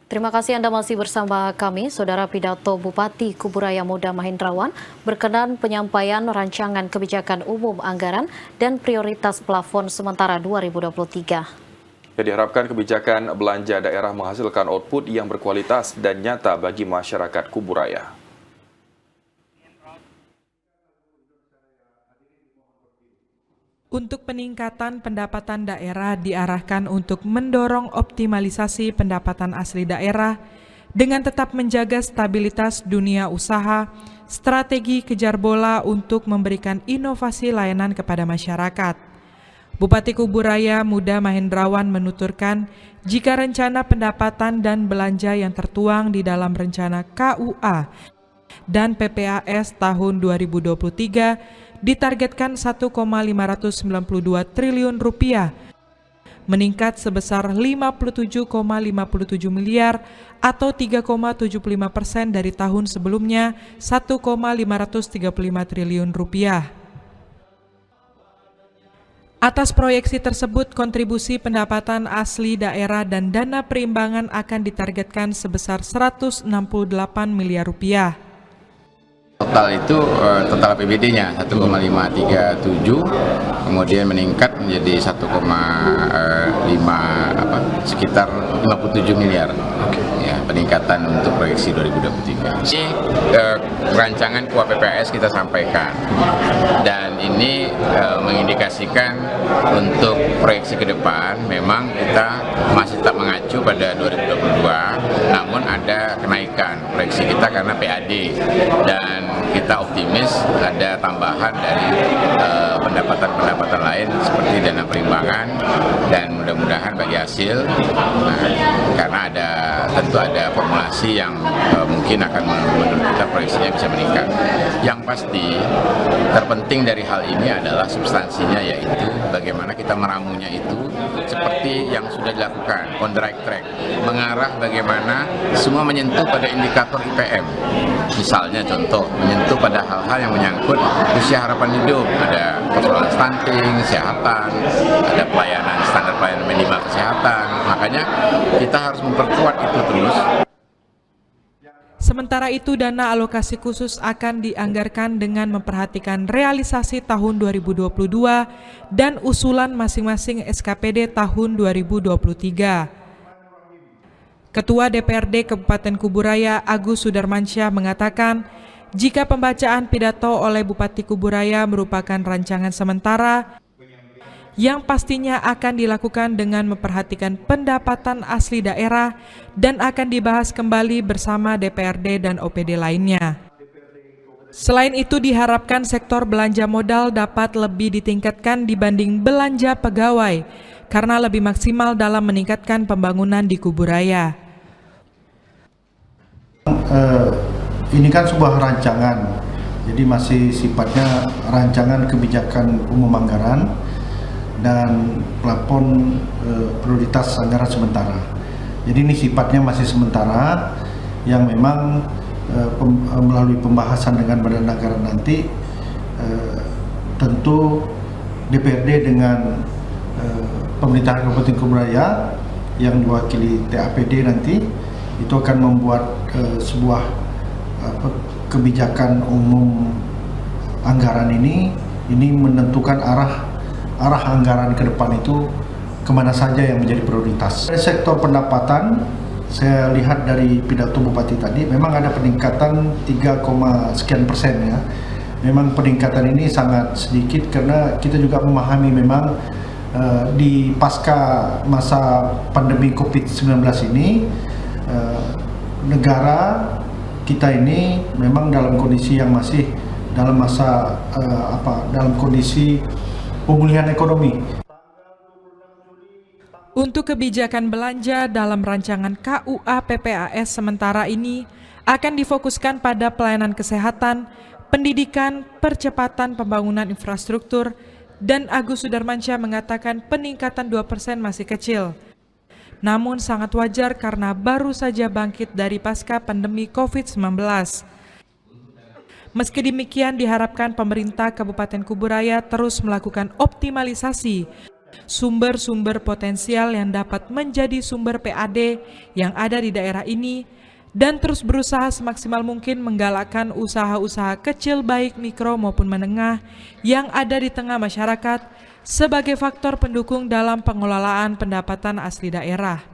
Terima kasih Anda masih bersama kami. Saudara, pidato Bupati Kuburaya Muda Mahendrawan berkenan penyampaian rancangan kebijakan umum anggaran dan prioritas plafon sementara 2023. Diharapkan kebijakan belanja daerah menghasilkan output yang berkualitas dan nyata bagi masyarakat Kuburaya. Untuk peningkatan pendapatan daerah diarahkan untuk mendorong optimalisasi pendapatan asli daerah dengan tetap menjaga stabilitas dunia usaha, strategi kejar bola untuk memberikan inovasi layanan kepada masyarakat. Bupati Kuburaya Muda Mahendrawan menuturkan jika rencana pendapatan dan belanja yang tertuang di dalam rencana KUA dan PPAS tahun 2023 ditargetkan 1,592 triliun rupiah, meningkat sebesar 57,57 miliar atau 3,75% dari tahun sebelumnya 1,535 triliun rupiah. Atas proyeksi tersebut, kontribusi pendapatan asli daerah dan dana perimbangan akan ditargetkan sebesar 168 miliar rupiah. Total itu total APBD-nya 1,537, kemudian meningkat menjadi sekitar 57 miliar. Ya, peningkatan untuk proyeksi 2023. Ini rancangan KUA kita sampaikan, dan ini mengindikasikan untuk proyeksi ke depan memang kita masih tetap mengacu pada 2022, namun ada kenaikan proyeksi kita karena PAD, dan kita optimis ada tambahan dari pendapatan-pendapatan lain seperti dana perimbangan, dan mudah-mudahan bagi hasil. Nah, karena tentu ada formulasi yang mungkin akan menurut kita proyeksinya bisa meningkat. Yang pasti terpenting dari hal ini adalah substansinya, yaitu bagaimana kita meramunya itu seperti yang sudah dilakukan, on the right track, mengarah bagaimana semua menyentuh pada indikator IPM. Misalnya contoh, menyentuh pada hal-hal yang menyangkut usia harapan hidup, ada persoalan stunting, kesehatan, ada pelayanan, standar pelayanan minimal kesehatan. Makanya kita harus memperkuat itu terus. Sementara itu, dana alokasi khusus akan dianggarkan dengan memperhatikan realisasi tahun 2022 dan usulan masing-masing SKPD tahun 2023. Ketua DPRD Kabupaten Kuburaya Agus Sudarmansyah mengatakan, jika pembacaan pidato oleh Bupati Kuburaya merupakan rancangan sementara yang pastinya akan dilakukan dengan memperhatikan pendapatan asli daerah dan akan dibahas kembali bersama DPRD dan OPD lainnya. Selain itu, diharapkan sektor belanja modal dapat lebih ditingkatkan dibanding belanja pegawai karena lebih maksimal dalam meningkatkan pembangunan di Kuburaya. Ini kan sebuah rancangan, jadi masih sifatnya rancangan kebijakan umum anggaran dan plafon prioritas anggaran sementara. Jadi ini sifatnya masih sementara, yang memang melalui pembahasan dengan Badan Anggaran nanti tentu DPRD dengan pemerintahan Kabupaten Kuburaya yang diwakili TAPD nanti itu akan membuat sebuah kebijakan umum anggaran ini menentukan arah anggaran ke depan itu kemana saja yang menjadi prioritas. Dari sektor pendapatan, saya lihat dari pidato Bupati tadi memang ada peningkatan 3,sekian persen ya. Memang peningkatan ini sangat sedikit karena kita juga memahami memang di pasca masa pandemi COVID-19 ini negara kita ini memang dalam kondisi yang masih dalam masa dalam kondisi pemulihan ekonomi. Untuk kebijakan belanja dalam rancangan KUA PPAS sementara ini akan difokuskan pada pelayanan kesehatan, pendidikan, percepatan pembangunan infrastruktur, dan Agus Sudarmansyah mengatakan peningkatan 2% masih kecil. Namun sangat wajar karena baru saja bangkit dari pasca pandemi COVID-19. Meski demikian, diharapkan pemerintah Kabupaten Kuburaya terus melakukan optimalisasi sumber-sumber potensial yang dapat menjadi sumber PAD yang ada di daerah ini, dan terus berusaha semaksimal mungkin menggalakkan usaha-usaha kecil baik mikro maupun menengah yang ada di tengah masyarakat sebagai faktor pendukung dalam pengelolaan pendapatan asli daerah.